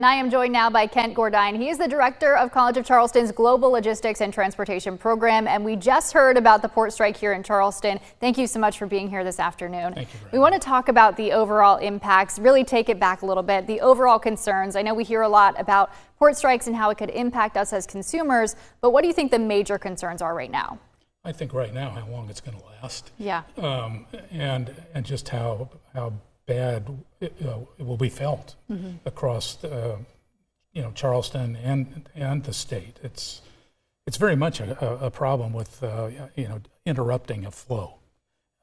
And I am joined now by Kent Gordine. He is the director of College of Charleston's Global Logistics and Transportation Program, and we just heard about the port strike here in Charleston. Thank you so much for being here this afternoon. Thank you. We want to talk about the overall impacts, really take it back a little bit, the overall concerns. I know we hear a lot about port strikes and how it could impact us as consumers, but what do you think the major concerns are right now? I think right now how long it's going to last. Yeah. And just how bad it will be felt across Charleston and the state. It's very much a problem with interrupting a flow,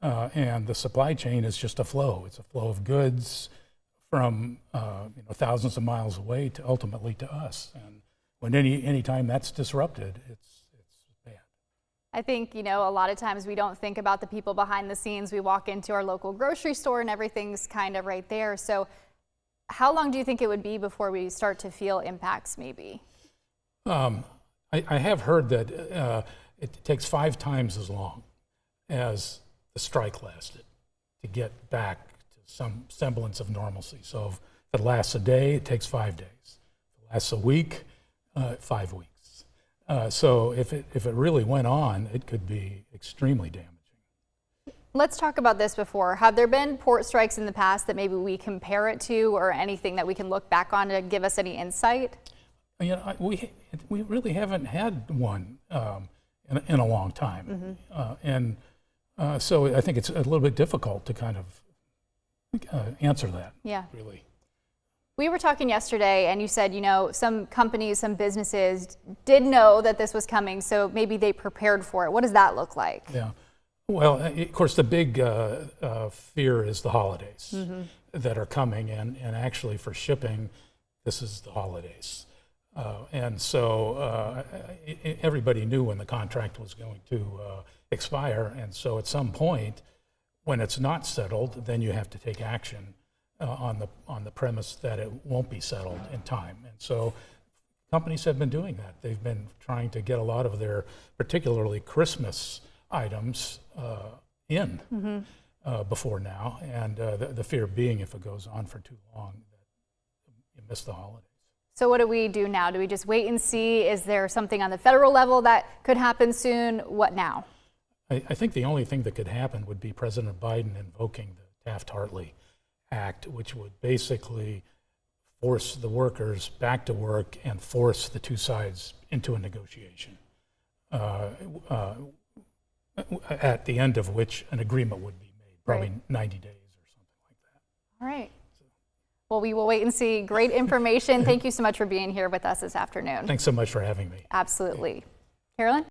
and the supply chain is just a flow. It's a flow of goods from thousands of miles away to ultimately to us. And when any time that's disrupted, it's bad. I think, a lot of times we don't think about the people behind the scenes. We walk into our local grocery store and everything's kind of right there. So how long do you think it would be before we start to feel impacts maybe? I have heard that it takes 5 times as long as the strike lasted to get back to some semblance of normalcy. So if it lasts a day, it takes 5 days. If it lasts a week, 5 weeks. So if it really went on, it could be extremely damaging. Let's talk about this before. Have there been port strikes in the past that maybe we compare it to, or anything that we can look back on to give us any insight? We really haven't had one in a long time. So I think it's a little bit difficult to kind of answer that. Yeah. Really. We were talking yesterday and you said, some companies, some businesses did know that this was coming, so maybe they prepared for it. What does that look like? Yeah. Well, of course, the big fear is the holidays that are coming, and actually for shipping, this is the holidays. And so everybody knew when the contract was going to expire, and so at some point, when it's not settled, then you have to take action on the premise that it won't be settled in time. And so companies have been doing that. They've been trying to get a lot of their particularly Christmas items in before now, and the fear being if it goes on for too long that you miss the holidays. So what do we do now? Do we just wait and see? Is there something on the federal level that could happen soon? What now? I think the only thing that could happen would be President Biden invoking the Taft-Hartley Act, which would basically force the workers back to work and force the two sides into a negotiation, at the end of which an agreement would be made, probably 90 days or something like that. All right. Well, we will wait and see. Great information. Thank you so much for being here with us this afternoon. Thanks so much for having me. Absolutely. Carolyn?